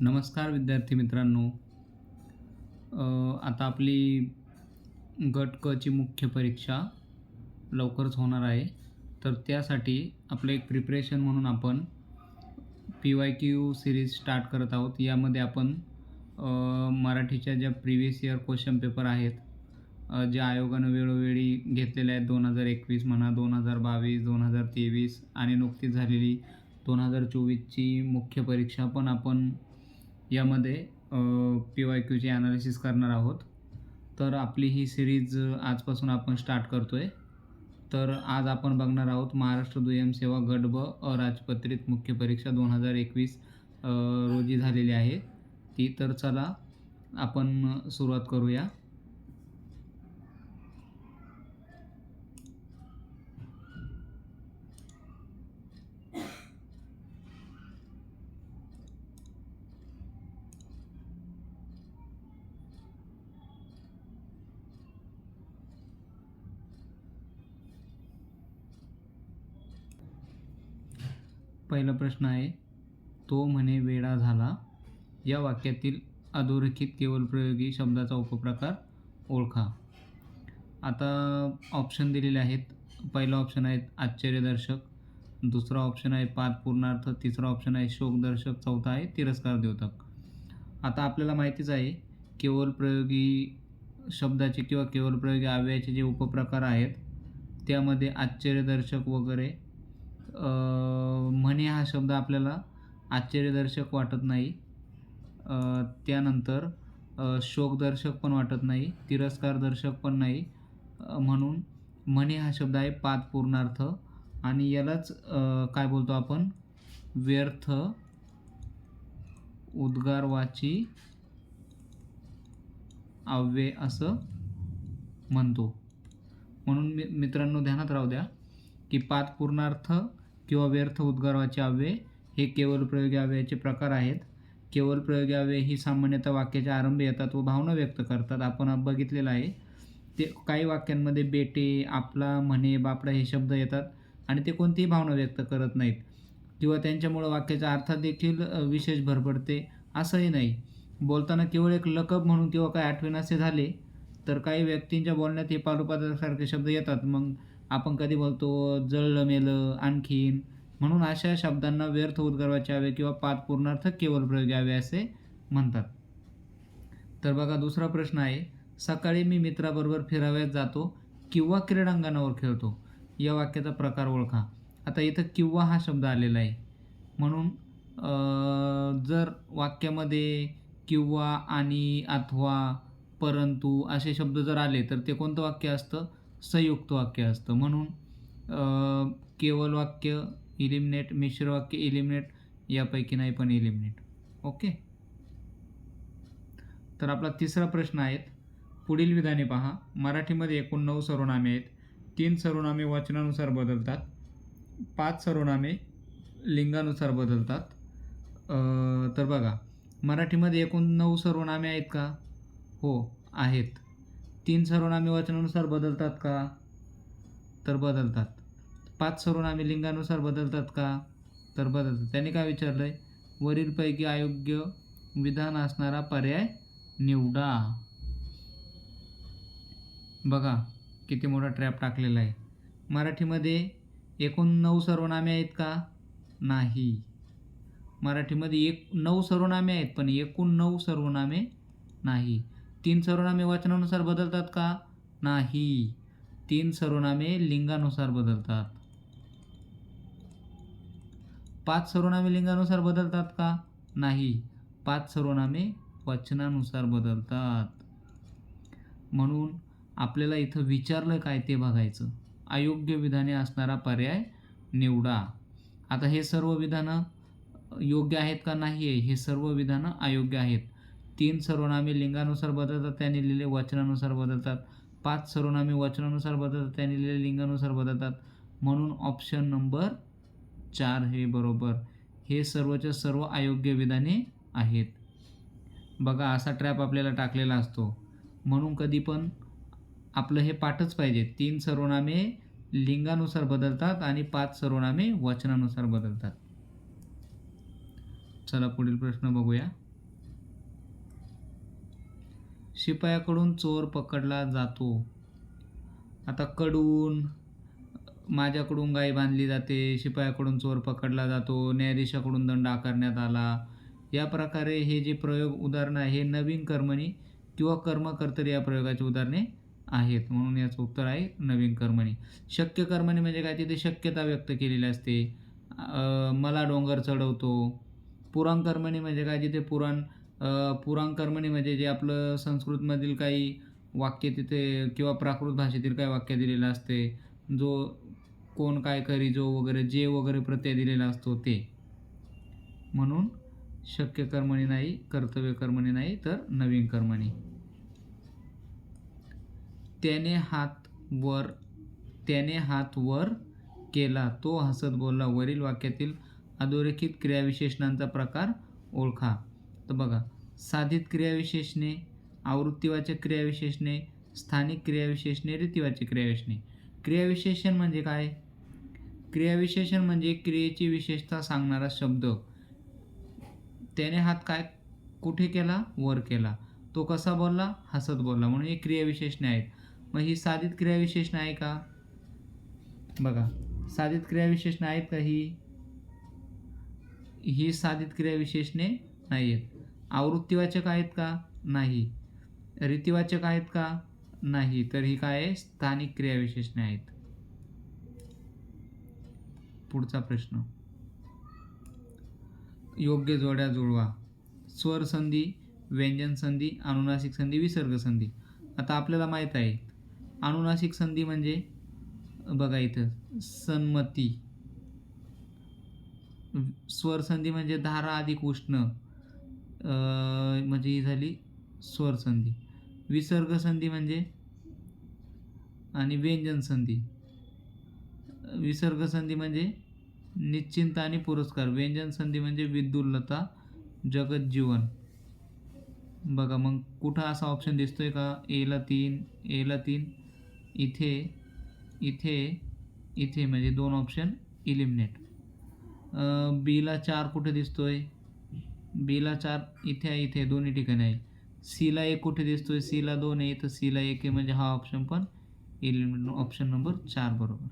नमस्कार विद्यार्थी मित्रांनो. आता आपली गट क ची मुख्य परीक्षा लवकरच होणार आहे. तर त्यासाठी आपलं एक प्रिपरेशन म्हणून आपण PYQ सीरीज स्टार्ट करत आहोत. यामध्ये आपण मराठीच्या ज्या प्रिव्हियस इयर क्वेश्चन पेपर आहेत, जे आयोगानं वेळोवेळी घेतलेले आहेत 2021 म्हणा, 2022, 2023 आणि नुकतीच झालेली 2024ची मुख्य परीक्षा पण आपण यामध्ये PYQची ॲनालिसिस करणार आहोत. तर आपली ही सीरीज आजपासून आपण स्टार्ट करतो आहे. तर आज आपण बघणार आहोत महाराष्ट्र दुय्यम सेवा गट ब अराजपत्रित मुख्य परीक्षा 2021 रोजी झालेली आहे ती. तर चला आपण सुरुवात करूया. पहिला प्रश्न आहे, तो म्हणे वेडा झाला. या वाक्यातील अधोरेखित केवलप्रयोगी शब्दाचा उपप्रकार ओळखा. आता ऑप्शन दिलेले आहेत. पहिला ऑप्शन आहे आश्चर्यदर्शक, दुसरा ऑप्शन आहे पादपूर्णार्थ, तिसरा ऑप्शन आहे शोकदर्शक, चौथा आहे तिरस्कार द्योतक. आता आपल्याला माहितीच आहे केवलप्रयोगी शब्दाचे किंवा केवलप्रयोगी अव्ययाचे जे उपप्रकार आहेत त्यामध्ये आश्चर्यदर्शक वगैरे म्हणे हा शब्द आपल्याला आश्चर्यदर्शक वाटत नाही. त्यानंतर शोकदर्शक पण वाटत नाही, तिरस्कारदर्शक पण नाही. म्हणून म्हणे हा शब्द आहे पादपूर्णार्थ आणि यालाच काय बोलतो आपण, व्यर्थ उद्गारवाची अव्यय असं म्हणतो. म्हणून मित्रांनो ध्यानात राहू द्या की पादपूर्णार्थ किंवा व्यर्थ उद्गारवाचे अव्यय हे केवलप्रयोगी अव्ययाचे प्रकार आहेत. केवलप्रयोगी अव्यय ही सामान्यतः वाक्याच्या आरंभी येतात व भावना व्यक्त करतात. आपण बघितलेलं आहे ते काही वाक्यांमध्ये बेटे, आपला, म्हणे, बापडा हे शब्द येतात आणि ते कोणतीही भावना व्यक्त करत नाहीत किंवा त्यांच्यामुळं वाक्याच्या अर्थात देखील विशेष भर पडते असंही नाही. बोलताना केवळ एक लकब म्हणून किंवा काही आठवणीसे झाले तर काही व्यक्तींच्या बोलण्यात हे पादोपादासारखे शब्द येतात. मग आपण कधी बोलतो जळलं मेलं, आणखीन. म्हणून अशा शब्दांना व्यर्थ उद्गारवाचे अव्यय किंवा पादपूर्णार्थ केवलप्रयोगी अव्यय असे म्हणतात. तर बघा दुसरा प्रश्न आहे, सकाळी मी मित्राबरोबर फिरावयास जातो किंवा क्रीडांगणावर खेळतो. या वाक्याचा प्रकार ओळखा. आता इथं किंवा हा शब्द आलेला आहे म्हणून जर वाक्यामध्ये किंवा, आणि, अथवा, परंतु असे शब्द जर आले तर ते कोणतं वाक्य असतं, संयुक्त वाक्य असतं. म्हणून केवल वाक्य इलिमिनेट, मिश्र वाक्य इलिमिनेट, यापैकी नाही पण इलिमिनेट. ओके. तर आपला तिसरा प्रश्न आहे, पुढील विधाने पहा. मराठीमध्ये एकूण 9 सर्वनामे आहेत. 3 सर्वनामे वचनानुसार बदलतात, 5 सर्वनामे लिंगानुसार बदलतात. तर बघा मराठीमध्ये एकूण 9 सर्वनामे आहेत का? हो आहेत. 3 सर्वनामे वचनानुसार बदलतात का? तर बदलतात. 5 सर्वनामे लिंगानुसार बदलतात का? तर बदलतात. त्याने काय विचारलं आहे, वरीलपैकी अयोग्य विधान असणारा पर्याय निवडा. बघा किती मोठा ट्रॅप टाकलेला आहे. मराठीमध्ये एकूण 9 सर्वनामे आहेत का? नाही. मराठीमध्ये 9 सर्वनामे आहेत पण एकूण 9 सर्वनामे नाही. 3 सर्वनामे वचनानुसार बदलतात का? नाही. 3 सर्वनामे लिंगानुसार बदलतात. 5 सर्वनामे लिंगानुसार बदलतात का? नाही. 5 सर्वनामे वचनानुसार बदलतात. म्हणून आपल्याला इथं विचारलं काय ते बघायचं. अयोग्य विधाने असणारा पर्याय निवडा. आता हे सर्व विधानं योग्य आहेत का? नाही आहे. हे सर्व विधानं अयोग्य आहेत. 3 सर्वनामे लिंगानुसार बदलतात, त्याने लिहिले वचनानुसार बदलतात. 5 सर्वनामे वचनानुसार बदलतात, त्याने लिहिले लिंगानुसार बदलतात. म्हणून ऑप्शन नंबर 4 हे बरोबर. हे सर्वच्या सर्व अयोग्य विधाने आहेत. बघा असा ट्रॅप आपल्याला टाकलेला असतो. म्हणून कधी पण आपलं हे पाठच पाहिजे. 3 सर्वनामे लिंगानुसार बदलतात आणि 5 सर्वनामे वचनानुसार बदलतात. चला पुढील प्रश्न बघूया. शिपायाकडून चोर पकडला जातो. आता कडून, माझ्याकडून गाय बांधली जाते, शिपायाकडून चोर पकडला जातो, न्यायाधीशाकडून दंड आकारण्यात आला. या प्रकारे हे जे प्रयोग उदाहरणं आहे हे नवीन कर्मणी किंवा कर्मकर्तरी या प्रयोगाची उदाहरणे आहेत. म्हणून याचं उत्तर आहे नवीन कर्मणी. शक्य कर्मणी म्हणजे काय, तिथे शक्यता व्यक्त केलेली असते. मला डोंगर चढवतो. पुराण कर्मणी म्हणजे काय, जिथे पुराण कर्मणी म्हणजे जे आपलं संस्कृतमधील काही वाक्य तिथे किंवा प्राकृत भाषेतील काही वाक्य दिलेलं असते. जो कोण काय करी जो वगैरे जे वगैरे प्रत्यय दिलेला असतो ते. म्हणून शक्य कर्मणी नाही, कर्तव्य कर्मणी नाही, तर नवीन कर्मणी. त्याने हात वर केला, तो हसत बोलला. वरील वाक्यातील अधोरेखित क्रियाविशेषणांचा प्रकार ओळखा. तर बघा, साधित क्रियाविशेषणे, आवृत्तीवाचक क्रियाविशेषणे, स्थानिक क्रियाविशेषणे, रीतिवाचक क्रियाविशेषणे. क्रियाविशेषण म्हणजे काय? क्रियाविशेषण म्हणजे क्रियेची विशेषता सांगणारा शब्द. त्याने हात काय कुठे केला? वर केला. तो कसा बोलला? हसत बोलला. म्हणून ही क्रियाविशेषणे आहेत. मग ही साधित क्रियाविशेषणे आहे का? बघा, साधित क्रियाविशेषणे आहेत का? ही साधित क्रियाविशेषणे नाही आहेत. आवृत्तीवाचक आहेत का? नाही. रीतिवाचक आहेत का? नाही. तर ही काय आहे? स्थानिक क्रियाविशेषणे आहेत. पुढचा प्रश्न, योग्य जोड्या जुळवा. स्वर संधी, व्यंजन संधी, अनुनासिक संधी, विसर्ग संधी. आता आपल्याला माहीत आहे अनुनासिक संधी म्हणजे बघा इथं सन्मती. स्वर संधी म्हणजे धारा अधिक उष्ण, म्हणजे ही झाली स्वर संधी. विसर्ग संधी म्हणजे आणि व्यंजन संधी. विसर्ग संधी म्हणजे निश्चिंत आणि पुरस्कार. व्यंजन संधी म्हणजे विद्युल्लता, जगज्जीवन. बघा मग कुठं असा ऑप्शन दिसतोय का? एला 3, इथे म्हणजे 2 ऑप्शन इलिमिनेट. बीला 4 कुठे दिसतोय? बीला 4 इथे दोन्ही ठिकाणी आहे. सीला 1 कुठे दिसतोय? सीला 2 आहे, तर सीला 1 आहे, म्हणजे हा ऑप्शन पण इलिमिनेट. ऑप्शन नंबर 4 बरोबर.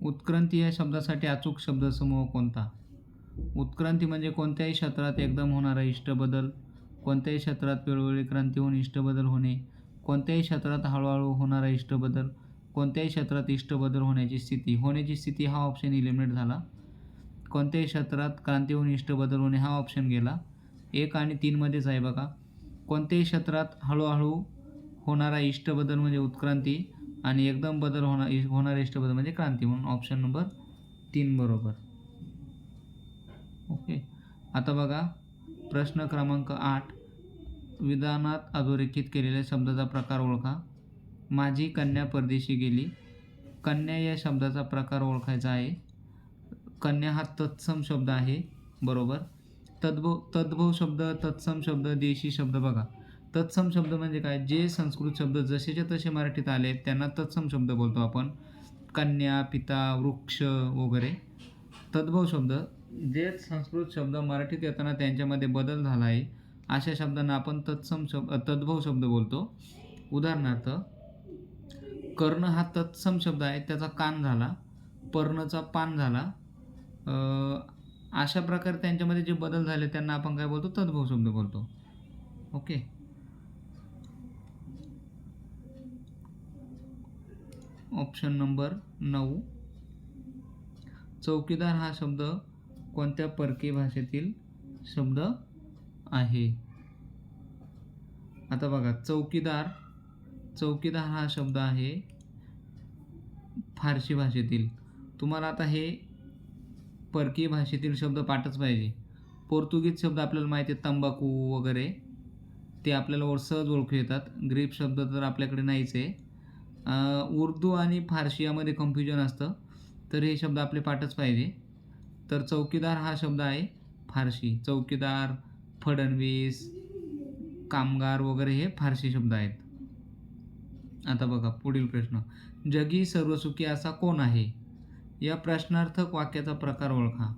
उत्क्रांती या शब्दासाठी अचूक शब्दसमूह कोणता? उत्क्रांती म्हणजे कोणत्याही क्षेत्रात एकदम होणारा इष्टबदल, कोणत्याही क्षेत्रात वेळोवेळी क्रांती होऊन इष्टबदल होणे, कोणत्याही क्षेत्रात हळूहळू होणारा इष्टबदल, कोणत्याही क्षेत्रात इष्टबदल होण्याची स्थिती. हा ऑप्शन इलिमिनेट झाला. कोणत्याही क्षेत्रात क्रांती होऊन इष्टबदल होणे हा ऑप्शन गेला. 1 आणि 3 मध्येच आहे बघा. कोणत्याही क्षेत्रात हळूहळू होणारा इष्टबदल म्हणजे उत्क्रांती आणि एकदम बदल होणारा इष्टबदल म्हणजे क्रांती. म्हणून ऑप्शन नंबर 3 बरोबर. ओके. आता बघा प्रश्न क्रमांक 8, विधानात अधोरेखित केलेल्या शब्दाचा प्रकार ओळखा. माझी कन्या परदेशी गेली. कन्या या शब्दाचा प्रकार ओळखायचा आहे. कन्या हा तत्सम शब्द आहे, बरोबर. तद्भव शब्द, तत्सम शब्द, देशी शब्द. बघा, तत्सम शब्द म्हणजे काय? जे संस्कृत शब्द जसेच्या तसे मराठीत आले त्यांना तत्सम शब्द बोलतो आपण. कन्या, पिता, वृक्ष वगैरे. तद्भव शब्द, जे संस्कृत शब्द मराठीत येताना त्यांच्यामध्ये बदल झाला आहे अशा शब्दांना आपण तद्भव शब्द बोलतो. उदाहरणार्थ, कर्ण हा तत्सम शब्द आहे, त्याचा कान झाला, पर्णचा पान झाला. अशा प्रकारे त्यांच्यामध्ये जे बदल झाले त्यांना आपण काय बोलतो? तद्भव शब्द बोलतो. ओके. ऑप्शन नंबर 9, चौकीदार हा शब्द कोणत्या परकीय भाषेतील शब्द आहे? आता बघा, चौकीदार हा शब्द आहे फारसी भाषेतील. तुम्हाला आता हे परकीय भाषेतील शब्द पाठच पाहिजे. पोर्तुगीज शब्द आपल्याला माहिती आहे, तंबाखू वगैरे, ते आपल्याला सहज ओळखू येतात. ग्रीक शब्द तर आपल्याकडे नाहीच आहे. उर्दू आणि फारसी यामध्ये कन्फ्युजन असतं, तर हे शब्द आपले पाठच पाहिजे. तर चौकीदार हा शब्द आहे फारसी. चौकीदार, फडणवीस, कामगार वगैरे हे फारसी शब्द आहेत. आता बघा पुढील प्रश्न. जगी सर्वसुखी असा कोण आहे? या प्रश्नार्थक वाक्याचा प्रकार ओळखा.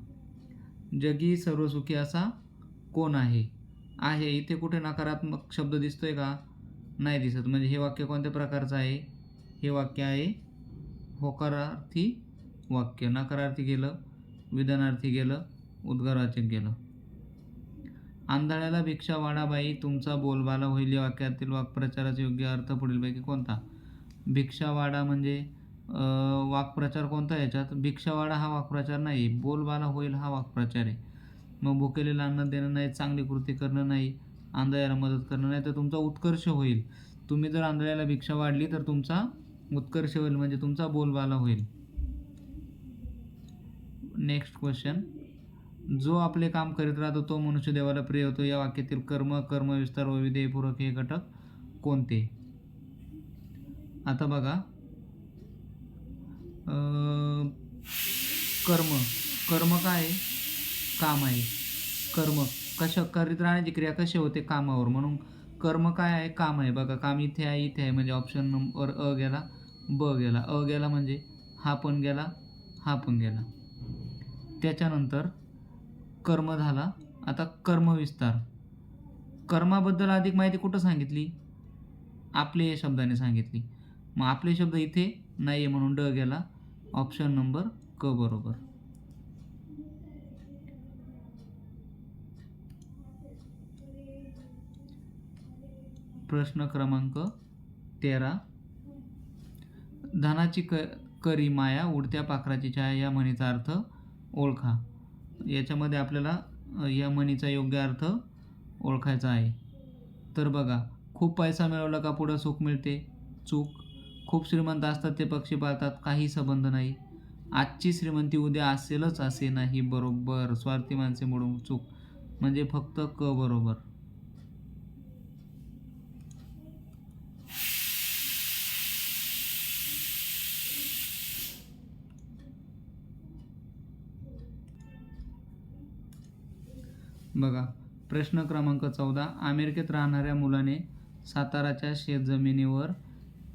जगी सर्वसुखी असा कोण आहे? आहे इथे कुठे नकारात्मक शब्द दिसतोय का? नाही दिसत. म्हणजे हे वाक्य कोणत्या प्रकारचं आहे? हे वाक्य आहे होकारार्थी वाक्य. नकारार्थी गेलं, विधानार्थी गेलं, उद्गारवाचक गेलं. आंधळ्याला भिक्षा वाढा बाई, तुमचा बोलबाला होईल या वाक्यातील वाक्प्रचाराचा योग्य अर्थ पुढीलपैकी कोणता? भिक्षा वाढा म्हणजे वाक्प्रचार कोणता याच्यात? भिक्षा वाढा हा वाक्प्रचार नाही, बोलबाला होईल हा वाक्प्रचार आहे. मग भुकेलेला अन्न देणं नाही, चांगली कृती करणं नाही, आंधळ्याला मदत करणं नाही, तर तुमचा उत्कर्ष होईल. तुम्ही जर आंधळ्याला भिक्षा वाढली तर तुमचा उत्कर्ष होईल, म्हणजे तुमचा बोलबाला होईल. Next question. जो आपले काम करीत राहतो तो मनुष्य देवाला प्रिय होतो. या वाक्यातील कर्म, कर्मविस्तार व विधेयपूर्वक हे घटक कोणते? आता बघा कर्म. कर्म काय आहे? काम आहे. कर्म कशा करीत राहण्याची क्रिया कशी होते? कामावर. म्हणून कर्म काय आहे? काम आहे. बघा काम इथे आहे, इथे आहे, म्हणजे ऑप्शन नंबर अ गेला, ब गेला, अ गेला म्हणजे हा पण गेला, हा पण गेला. त्याच्यानंतर कर्म झाला. आता कर्मविस्तार. कर्माबद्दल अधिक माहिती कुठं सांगितली? आपले या शब्दाने सांगितली. मग आपले शब्द इथे नाही आहे म्हणून ड गेला, ऑप्शन नंबर क बरोबर. प्रश्न क्रमांक 13. धनाची करी माया, उडत्या पाखराची छाया या म्हणीचा अर्थ ओळखा. याच्यामध्ये आपल्याला या म्हणीचा योग्य अर्थ ओळखायचा आहे. तर बघा, खूप पैसा मिळवला का पुढं सुख मिळते? चूक. खूप श्रीमंत असतात ते पक्षी पाळतात, काही संबंध नाही. आजची श्रीमंती उद्या असेलच असे नाही, बरोबर. स्वार्थी माणसे मोडून चूक, म्हणजे फक्त क बरोबर. बघा प्रश्न क्रमांक 14. अमेरिकेत राहणाऱ्या मुलाने साताराच्या शेतजमिनीवर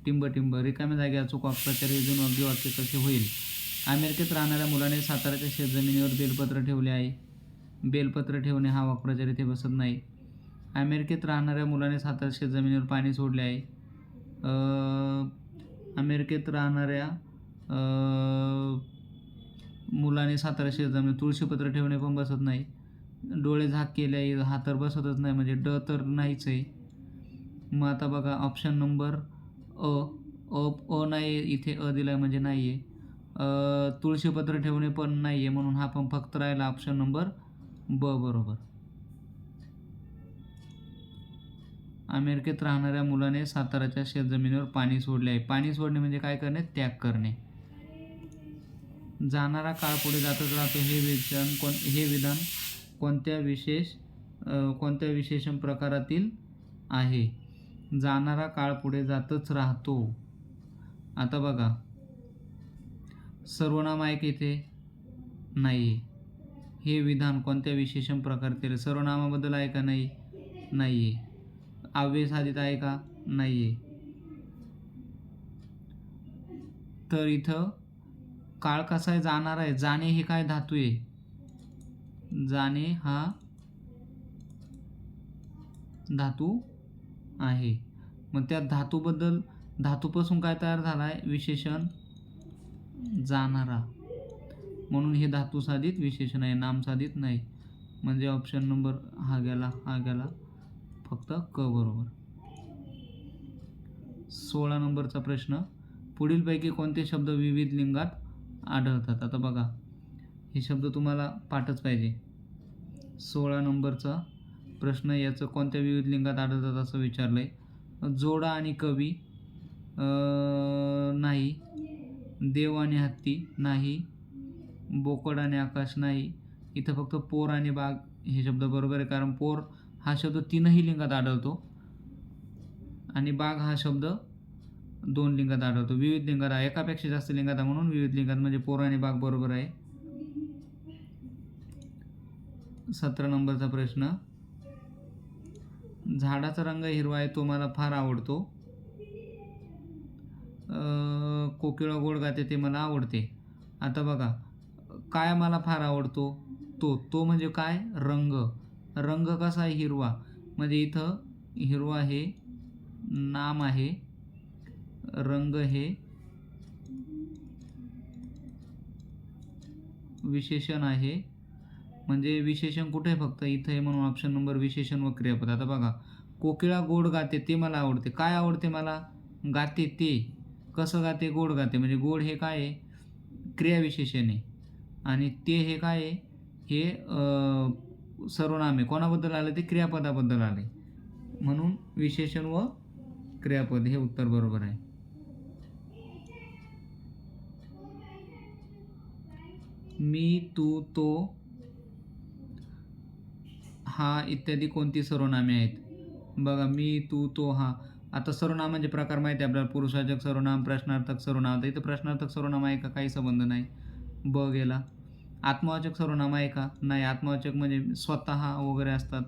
टिंबटिंब रिकाम्या जागी अचूक वाक्प्रचार योजून योग्य वाक्य कसे होईल? अमेरिकेत राहणाऱ्या मुलाने साताराच्या शेतजमिनीवर बेलपत्र ठेवले आहे. बेलपत्र ठेवणे हा वाक्प्रचार इथे बसत नाही. अमेरिकेत राहणाऱ्या मुलाने सातारा शेतजमिनीवर पाणी सोडले आहे. अमेरिकेत राहणाऱ्या मुलाने सातारा शेतजमिनीवर तुळशीपत्र ठेवणे पण बसत नाही. डोळे झाक केले हा तर बसतच नाही, म्हणजे ड तर नाहीच आहे. मग आता बघा ऑप्शन नंबर अ. अ नाही इथे, अ दिला म्हणजे नाही आहे. तुळशीपत्र ठेवणे पण नाही आहे, म्हणून हा पण फक्त राहिला ऑप्शन नंबर ब बरोबर. अमेरिकेत राहणाऱ्या मुलाने साताराच्या शेतजमिनीवर पाणी सोडले आहे. पाणी सोडणे म्हणजे काय करणे? त्याग करणे. जाणारा काळ पुढे जातच राहतो हे विधान कोणत्या विशेषण प्रकारातील आहे? जाणारा काळ पुढे जातच राहतो. आता बघा सर्वनाम आहे की इथे नाही. हे विधान कोणत्या विशेषण प्रकारातील? सर्वनामाबद्दल आहे का? नाही, नाही आहे. अव्यय साधित आहे का? नाही आहे. तर इथं काळ कसा आहे? जाणार आहे. जाणे हे काय धातू आहे? जाणे हा धातू आहे. मग त्या धातूपासून काय तयार झाला आहे? विशेषण जाणारा, म्हणून हे धातू साधित विशेषण आहे, नाम साधित नाही. म्हणजे ऑप्शन नंबर हा गेला, हा गेला, फक्त क बरोबर. 16 नंबरचा प्रश्न. पुढीलपैकी कोणते शब्द विविध लिंगात आढळतात? आता बघा हे शब्द तुम्हाला पाठच पाहिजे. 16 नंबरचा प्रश्न, याचं कोणत्या विविध लिंगात आढळतात असं विचारलं आहे. जोडा आणि कवी नाही. देव आणि हत्ती नाही. बोकड आणि आकाश नाही. इथं फक्त पोर आणि बाग हे शब्द बरोबर आहे, कारण पोर हा शब्द 3ही लिंगात आढळतो आणि बाग हा शब्द 2 लिंगात आढळतो. विविध लिंगात आहे, एकापेक्षा जास्त लिंगात आहे, म्हणून विविध लिंगात, म्हणजे पोर आणि बाग बरोबर आहे. 17 नंबरचा प्रश्न, झाडाचा रंग हिरवा आहे तो मला फार आवडतो. कोकिळा गोड गाते ते मला आवडते. आता बघा, काय मला फार आवडतो, तो म्हणजे काय, रंग. रंग कसा आहे, हिरवा. म्हणजे इथं हिरवा हे नाम आहे, रंग हे विशेषण आहे. म्हणजे विशेषण कुठे आहे, फक्त इथं आहे, म्हणून ऑप्शन नंबर विशेषण व क्रियापद. आता बघा, कोकिळा गोड गाते ते मला आवडते. काय आवडते मला, गाते ते. कसं गाते, गोड गाते. म्हणजे गोड हे काय आहे, क्रियाविशेषण आहे. आणि ते हे काय आहे, हे सर्वनाम आहे. कोणाबद्दल आलं ते, क्रियापदाबद्दल आले. म्हणून विशेषण व क्रियापद हे उत्तर बरोबर आहे. मी, तू, तो, हा इत्यादी कोणती सर्वनामे आहेत. बघा, मी, तू, तो, हा. आता सर्वनामांचे प्रकार माहिती आहे आपल्याला, पुरुषवाचक सर्वनाम, प्रश्नार्थक सर्वनाम. तर इथं प्रश्नार्थक सर्वनाम आहे का, काही संबंध नाही, ब गेला. आत्मवाचक सर्वनाम आहे का, नाही. आत्मवाचक म्हणजे स्वतः वगैरे असतात.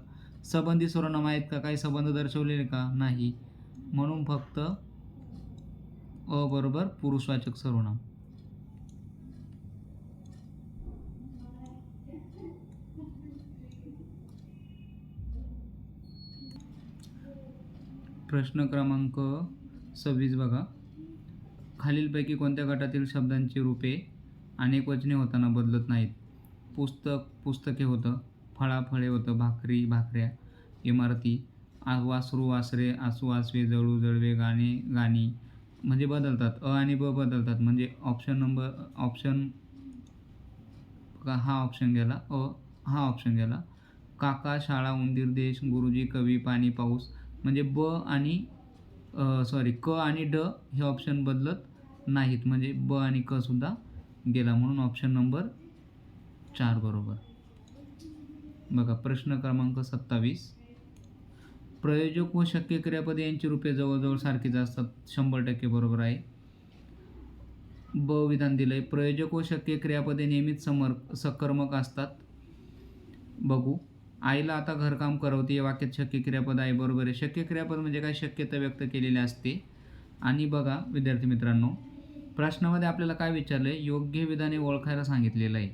संबंधी सर्वनाम आहेत का, काही संबंध दर्शवलेले का, नाही. म्हणून फक्त अ बरोबर पुरुषवाचक सर्वनाम. प्रश्न क्रमांक 26 बघा, खालीलपैकी कोणत्या गटातील शब्दांची रूपे अनेकवचने होताना बदलत नाहीत. पुस्तक, पुस्तके होतं. फळा, फळे होतं. भाकरी, भाकऱ्या. इमारती, वासरू, वासरे, आसू, आसवे, जळू, जळवे, गाणे, गाणी. म्हणजे बदलतात. अ आणि ब बदलतात. म्हणजे ऑप्शन हा ऑप्शन गेला, हा ऑप्शन गेला. काका, शाळा, उंदीर, देश, गुरुजी, कवी, पाणी, पाऊस. म्हणजे क आणि ड हे ऑप्शन बदलत नाहीत. म्हणजे ब आणि क सुद्धा गेला. म्हणून ऑप्शन नंबर 4 बरोबर. बघा, प्रश्न क्रमांक 27, प्रयोजक व शक्य क्रियापदे यांची रूपे जवळजवळ सारखीच असतात. 100% बरोबर आहे. ब विधान दिलंय, प्रयोजक व शक्य क्रियापदे नेहमीच सकर्मक असतात. बघू, आईला आता घरकाम करवते या वाक्यात शक्य क्रियापद आहे, बरोबर आहे. शक्य क्रियापद म्हणजे काय, शक्यता व्यक्त केलेली असते. आणि बघा विद्यार्थी मित्रांनो, प्रश्नामध्ये आपल्याला काय विचारलं आहे, योग्य विधाने ओळखायला सांगितलेलं आहे.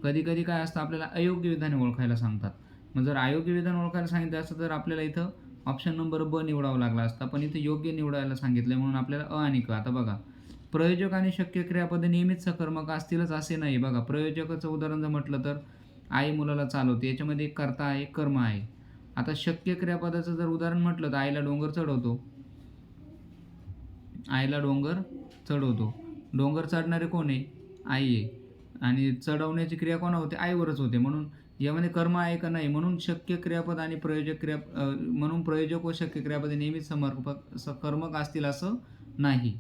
कधी कधी काय असतं, आपल्याला अयोग्य विधाने ओळखायला सांगतात. मग जर अयोग्य विधान ओळखायला सांगितलं असतं तर आपल्याला इथं ऑप्शन नंबर ब निवडावा लागला असता. पण इथं योग्य निवडायला सांगितलं म्हणून आपल्याला अ आणि क. आता बघा, प्रयोजक आणि शक्य क्रियापदे नेहमीच सकर्मक असतीलच असे नाही. बघा, प्रयोजकाचं उदाहरण जर म्हटलं तर आई मुलाला चालवते, याच्यामध्ये एक कर्ता आहे, कर्म आहे. आता शक्य क्रियापदाचं जर उदाहरण म्हटलं तर आईला डोंगर चढवतो, आईला डोंगर चढवतो. डोंगर चढणारे कोण आहे, आई आहे. आणि चढवण्याची क्रिया कोणा होते, आईवरच होते. म्हणून यामध्ये कर्म आहे का, नाही. म्हणून शक्य क्रियापद आणि म्हणून प्रयोजक व शक्य क्रियापदे नेहमीच सकर्मक असतील असं नाही.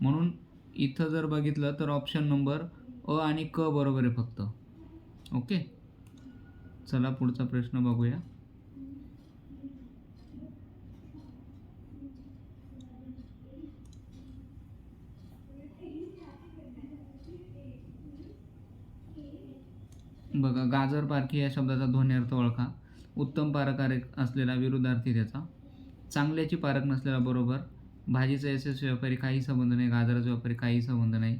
म्हणून इथं जर बघितलं तर ऑप्शन नंबर अ आणि क बरोबर आहे फक्त. ओके, चला पुढचा प्रश्न बघूया. बघा, गाजर पारखी या शब्दाचा ध्वन्यार्थ ओळखा. उत्तम पारकारक असलेला विरुद्धार्थी त्याचा. चांगल्याची पारक नसलेला बरोबर. भाजीचा यशस्वी व्यापारी काही संबंध नाही. गाजराचा व्यापारी काही संबंध नाही.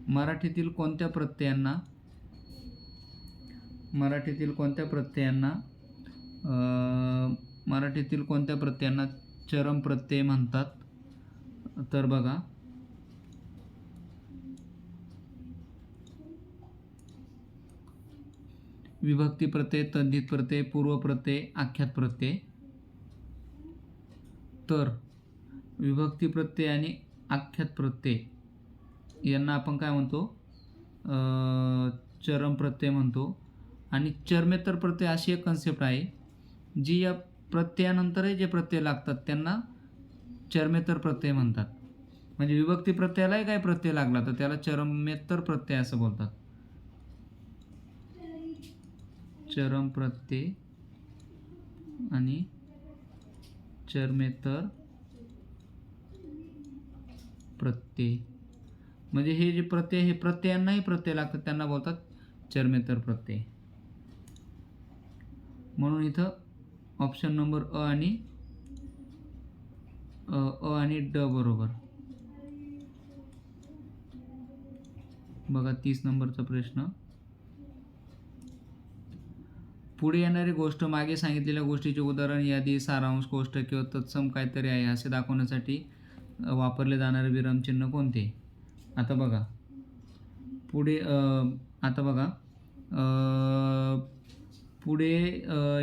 मराठीतील कोणत्या प्रत्ययांना चरम प्रत्यय म्हणतात. तर बघा, विभक्ती प्रत्यय, तद्धित प्रत्यय, पूर्व प्रत्यय, आख्यात प्रत्यय. तर विभक्ती प्रत्यय आणि आख्यात प्रत्यय यांना आपण काय म्हणतो, चरम प्रत्यय म्हणतो. आणि चर्मेतर प्रत्यय अशी एक कन्सेप्ट आहे जी या प्रत्ययानंतरही जे प्रत्यय लागतात त्यांना चर्मेतर प्रत्यय म्हणतात. म्हणजे विभक्ती प्रत्ययालाही काय प्रत्यय लागला तर त्याला चरमेतर प्रत्यय असं बोलतात. चरम प्रत्यय आणि चर्मेतर प्रत्यय. म्हणजे हे जे प्रत्यय हे प्रत्ययांनाही प्रत्यय लागतात त्यांना बोलतात चर्मेतर प्रत्यय. म्हणून इथं ऑप्शन नंबर अ आणि ड बरोबर. बघा 30 नंबरचा प्रश्न. पुढे येणारी गोष्ट मागे सांगितलेल्या गोष्टीचे उदाहरण, यादी, सारांश, कोष्टक किंवा तत्सम काहीतरी आहे असे दाखवण्यासाठी वापरले जाणारे विरामचिन्ह कोणते? आता बघा पुढे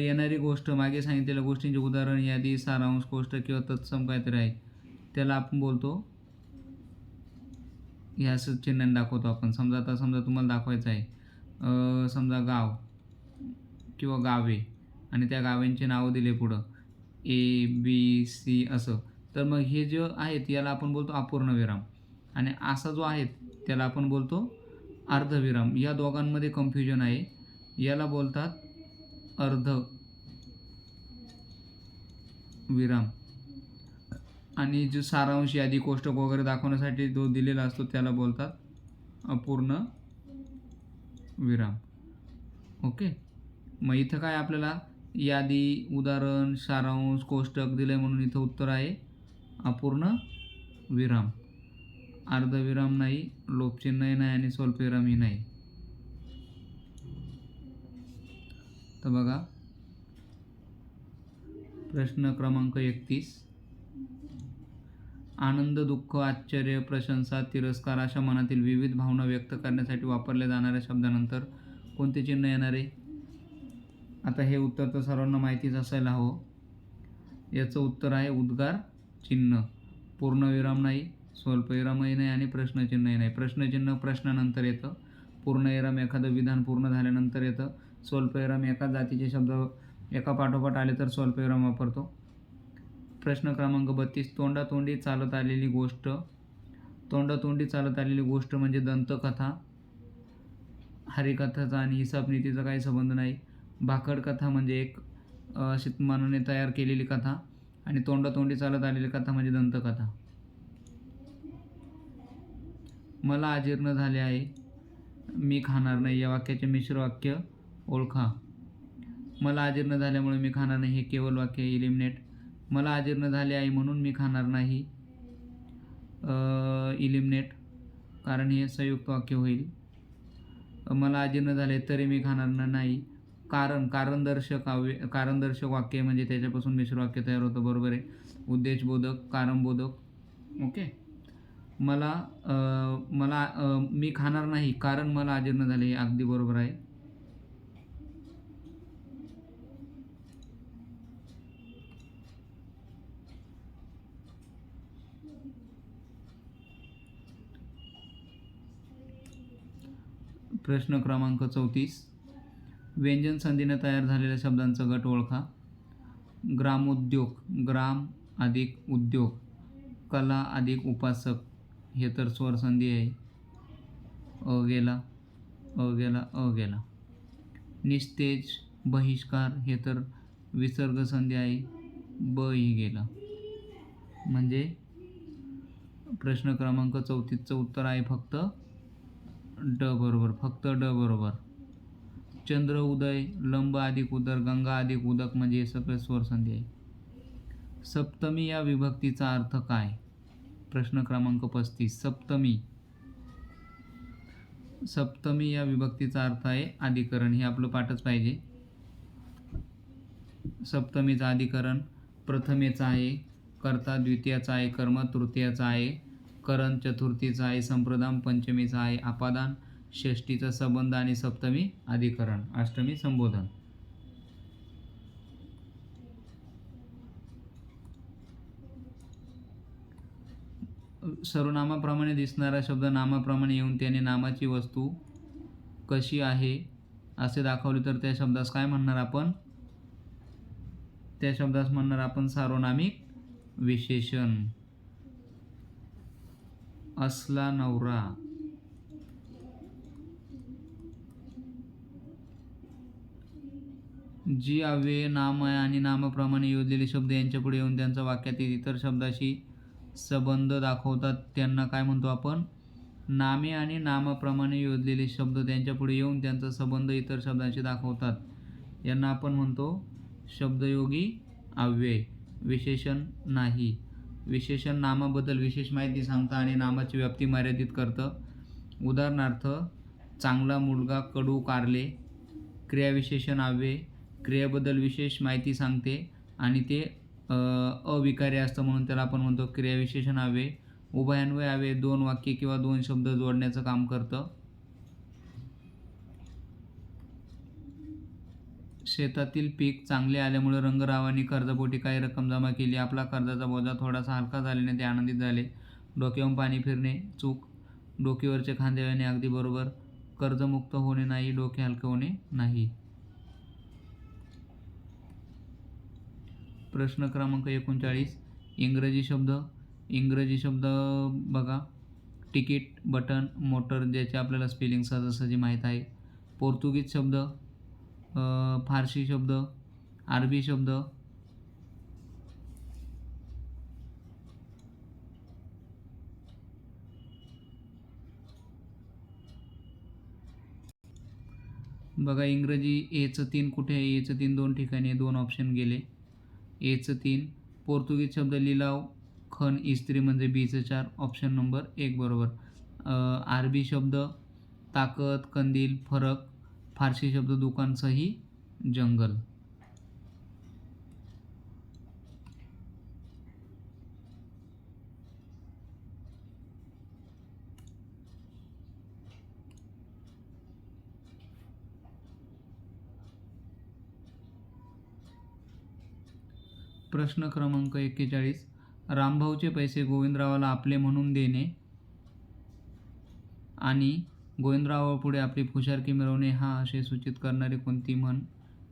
येणारी गोष्ट मागे सांगितलेल्या गोष्टींचे उदाहरण, यादी, सारांश, कोष्टक किंवा तत्सम काहीतरी आहे, त्याला आपण बोलतो, हे असं चिन्हाने दाखवतो आपण. समजा तुम्हाला दाखवायचं आहे, समजा गाव किंवा गावे आणि त्या गावांची नावं दिले पुढं ABC असं, तर मग हे जे आहेत याला आपण बोलतो अपूर्णविराम आणि असा जो आहे त्याला आपण बोलतो अर्धविराम. या दोघांमध्ये कन्फ्युजन आहे. याला बोलतात अर्धविराम आणि जो सारांश, यादी, कोष्टक वगैरे दाखवण्यासाठी जो दिलेला असतो त्याला बोलतात अपूर्ण विराम. ओके. मग इथं काय आपल्याला यादी, उदाहरण, सारांश, कोष्टक दिले म्हणून इथं उत्तर आहे अपूर्ण विराम. अर्धविराम नाही, लोपचिन्हही नाही आणि स्वल्पविरामही नाही. तर बघा प्रश्न क्रमांक 31. आनंद, दुःख, आश्चर्य, प्रशंसा, तिरस्कार अशा मनातील विविध भावना व्यक्त करण्यासाठी वापरल्या जाणाऱ्या शब्दानंतर कोणते चिन्ह येणार आहे? आता हे उत्तर तर सर्वांना माहितीच असायला हवं. याचं उत्तर आहे उद्गार चिन्ह. पूर्णविराम नाही, स्वल्पविरामही नाही आणि प्रश्नचिन्हही नाही. प्रश्नचिन्ह प्रश्नानंतर येतं, पूर्णविराम एखादं विधान पूर्ण झाल्यानंतर येतं, स्वल्पविराम एका जातीचे शब्द एका पाठोपाठ आले तर स्वल्पविराम वापरतो. प्रश्न क्रमांक 32. तोंडातोंडी चालत आलेली गोष्ट. तोंडातोंडी चालत आलेली गोष्ट म्हणजे दंतकथा. हरिकथाचा आणि हिसाबनीतीचा काही संबंध नाही. भाकड कथा म्हणजे एक अशी मानवाने तयार केलेली कथा आणि तोंडातोंडी चालत आलेली कथा म्हणजे दंतकथा. मला अजीर्ण झाले आहे, मी खाणार नाही या वाक्याचे मिश्र वाक्य ओळखा. मला अजीर्ण झाल्यामुळे मी खाणार नाही हे केवळ वाक्य इलिमिनेट. मला अजीर्ण झाले आहे म्हणून मी खाणार नाही इलिमिनेट, कारण हे संयुक्त वाक्य होईल. मला अजीर्ण झाले तरी मी खाणार नाही, कारणदर्शक वाक्य म्हणजे त्याच्यापासून मिश्र वाक्य तयार होतं. बरोबर आहे. उद्देशबोधक, कारणबोधक. ओके. मी खाणार नाही कारण मला अजीर्ण झाले, हे अगदी बरोबर आहे. प्रश्न क्रमांक 34. व्यंजन संधीने तयार झालेल्या शब्दांचा गट ओळखा. ग्रामोद्योग, ग्राम अधिक उद्योग, कला अधिक उपासक, हे तर स्वर संधी आहे. अ गेला. निस्तेज, बहिष्कार, हे तर विसर्ग संधी आहे. ब ही गेला. म्हणजे प्रश्न क्रमांक 34चं उत्तर आहे फक्त ड बरोबर. फक्त ड बरोबर. चंद्र उदय, लंब अधिक उदर, गंगा अधिक उदक म्हणजे हे सगळे स्वर संधी आहे. सप्तमी या विभक्तीचा अर्थ काय? प्रश्न क्रमांक 35. सप्तमी या विभक्तीचा अर्थ आहे अधिकरण. हे आपलं पाठच पाहिजे. सप्तमीचा अधिकरण प्रथमेचा आहे, कर्ता द्वितीयाचा आहे, कर्म तृतीयाचा आहे, करण चतुर्थीचा आहे, संप्रदान पंचमीचा आहे, अपादान षष्टीचा संबंध आणि सप्तमी अधिकरण, अष्टमी संबोधन. सर्वनामाप्रमाणे दिसणारा शब्द नामाप्रमाणे येऊन त्याने नामाची वस्तू कशी आहे असे दाखवले तर त्या शब्दास काय म्हणणार आपण? त्या शब्दास म्हणणार आपण सार्वनामिक विशेषण. असला नवरा, जी अव्यय, नाम आणि नामाप्रमाणे योजलेले शब्द यांच्या पुढे येऊन त्यांचा वाक्यातील इतर शब्दाशी संबंध दाखवतात त्यांना काय म्हणतो आपण? नामे आणि नामाप्रमाणे योजलेले शब्द त्यांच्या पुढे येऊन त्यांचा संबंध इतर शब्दांशी दाखवतात यांना आपण म्हणतो शब्दयोगी अव्यय. विशेषण नाही. विशेषण नामाबद्दल विशेष माहिती सांगतं आणि नामाची व्याप्ती मर्यादित करतं. उदाहरणार्थ चांगला मुलगा, कडू कारले. क्रियाविशेषण अव्यय क्रियेबद्दल विशेष माहिती सांगते आणि ते अविकारी असतं म्हणून त्याला आपण म्हणतो क्रियाविशेषण अव्यय. उभयान्वय अव्यय 2 वाक्य किंवा 2 शब्द जोडण्याचं काम करतं. शेतातील पीक चांगले आल्यामुळे रंगरावांनी कर्जपोटी काही रक्कम जमा केली. आपला कर्जाचा बोजा थोडासा हलका झाल्याने ते आनंदित झाले. डोक्यावरून पाणी फिरणे चूक. डोकीवरचे खांदे अगदी बरोबर. कर्जमुक्त होणे नाही, डोके हलके होणे नाही. प्रश्न क्रमांक 39. इंग्रजी शब्द बघा. तिकीट, बटन, मोटर ज्याचे आपल्याला स्पेलिंग सहजासहजी माहीत आहे. पोर्तुगीज शब्द, फारसी शब्द, अरबी शब्द. बघा इंग्रजी एचं 3 कुठे आहे? एचं 3 2 ठिकाणी, 2 ऑप्शन गेले. एचं 3. पोर्तुगीज शब्द लिलाव, खण, इस्त्री म्हणजे बीचं 4. ऑप्शन नंबर 1 बरोबर. अरबी शब्द ताकद, कंदील, फरक. फारसी शब्द दुकान, सही, जंगल. प्रश्न क्रमांक 41. रामभाऊचे पैसे गोविंदरावाला आपले म्हणून देणे आणि गोविंदरावापुढे आपली फुशारकी मिळवणे हा आशय सूचित करणारी कोणती म्हण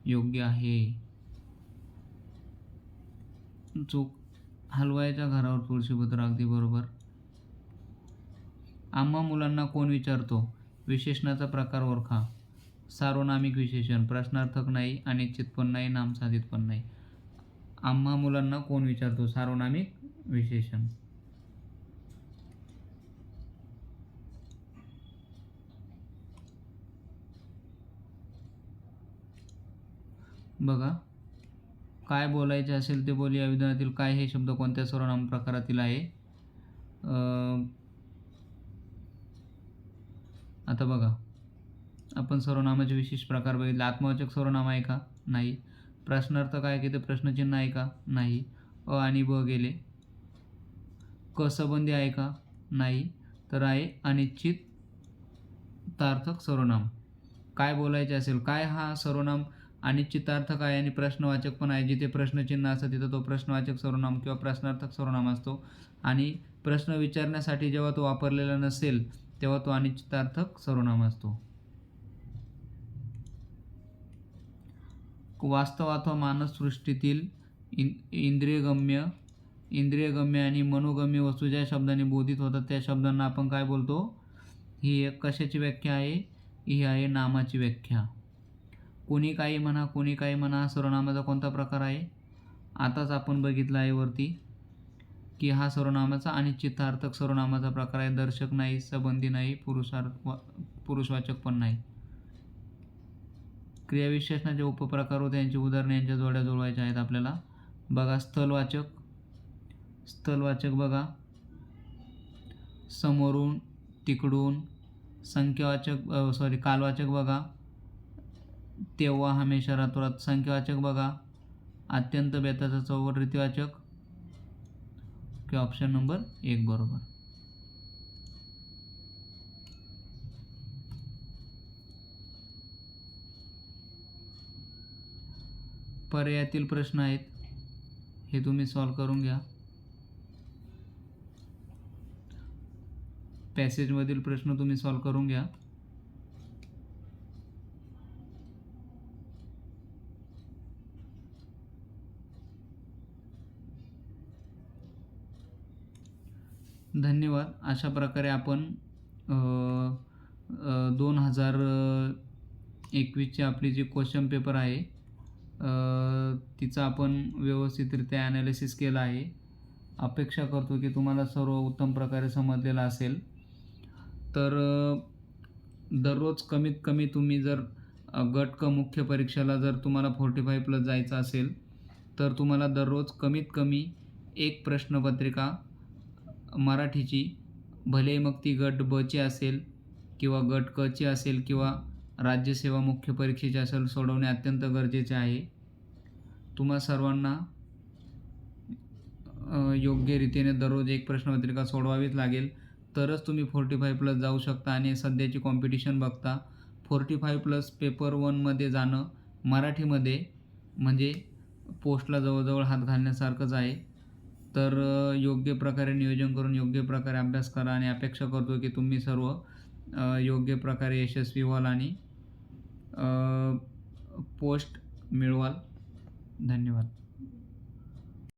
योग्य आहे? चूक. हलवायच्या घरावर तुळशीपत्र अगदी बरोबर. आम्हा मुलांना कोण विचारतो? विशेषणाचा प्रकार ओळखा. सार्वनामिक विशेषण. प्रश्नार्थक नाही, अनिश्चित पण नाही, नामसाधित पण नाही. आम्हा मुलांना कोण विचारतो? सार्वनामिक विशेषण. बघा काय बोलायचे असेल ते बोल या विधानातील काय हे शब्द कोणत्या सर्वनाम प्रकारातील आहे? आता बघा आपण सर्वनामाचे विशेष प्रकार बघितले. आत्मवाचक सर्वनाम आहे का? नाही. प्रश्नार्थक आहे की ते प्रश्नचिन्ह आहे का? नाही. अ आणि ब गेले. क संबंधी आहे का? नाही. तर आहे अनिश्चितार्थक सर्वनाम. काय बोलायचे असेल, काय हा सर्वनाम अनिश्चितार्थक आहे आणि प्रश्नवाचक पण आहे. जिथे प्रश्नचिन्ह असतं तिथं तो प्रश्नवाचक सर्वनाम किंवा प्रश्नार्थक सर्वनाम असतो आणि प्रश्न विचारण्यासाठी जेव्हा तो वापरलेला नसेल तेव्हा तो अनिश्चितार्थक सर्वनाम असतो. वास्तव अथवा मानससृष्टीतील इंद्रियगम्य आणि मनोगम्य वस्तू ज्या शब्दाने बोधित होतात त्या शब्दांना आपण काय बोलतो? ही एक कशाची व्याख्या आहे? ही आहे नामाची व्याख्या. कोणी काही म्हणा, कोणी काही म्हणा हा सर्वनामाचा कोणता प्रकार आहे? आताच आपण बघितलं आहे वरती की हा सर्वनामाचा अनिश्चितार्थक सर्वनामाचा प्रकार आहे. दर्शक नाही, संबंधी नाही, पुरुषवाचक पण नाही. क्रियाविशेषणाचे उपप्रकार व त्यांची उदाहरणे यांच्या जोड्या जुळवायच्या आहेत आपल्याला. बघा स्थलवाचक बघा समोरून, तिकडून. कालवाचक बघा तेव्हा, हमेशा, रातोरात. संख्यावाचक बघा अत्यंत, बेताचा, चौवट. रीतिवाचक की ऑप्शन नंबर 1 बरोबर. पर्यायातील प्रश्न आहेत हे तुम्ही सॉल्व करून घ्या. पॅसेजमधील प्रश्न तुम्ही सॉल्व करून घ्या. धन्यवाद. अशा प्रकारे आपण 2021ची आपली जी क्वेश्चन पेपर आहे तिचा आपण व्यवस्थितरित्या ॲनालिसिस केला आहे. अपेक्षा करतो की तुम्हाला सर्व उत्तम प्रकारे समजलेलं असेल. तर दररोज कमीत कमी तुम्ही जर गट क मुख्य परीक्षेला जर तुम्हाला 45+ जायचं असेल तर तुम्हाला दररोज कमीत कमी एक प्रश्नपत्रिका मराठीची, भले मग ती गट ब ची असेल किंवा गट क ची असेल किंवा राज्यसेवा मुख्य परीक्षेची असेल, सोडवणे अत्यंत गरजेचे आहे. तुम्हा सर्वांना योग्य रीतीने दररोज एक प्रश्नपत्रिका सोडवावीच लागेल, तरच तुम्ही 45+ जाऊ शकता. आणि सध्याची कॉम्पिटिशन बघता 45+ पेपर 1मध्ये जाणं मराठीमध्ये म्हणजे पोस्टला जवळजवळ हात घालण्यासारखंच आहे. तर योग्य प्रकारे नियोजन करून योग्य प्रकारे अभ्यास करा आणि अपेक्षा करतो की तुम्ही सर्व योग्य प्रकारे यशस्वी व्हाल आणि पोस्ट मिळवाल. धन्यवाद.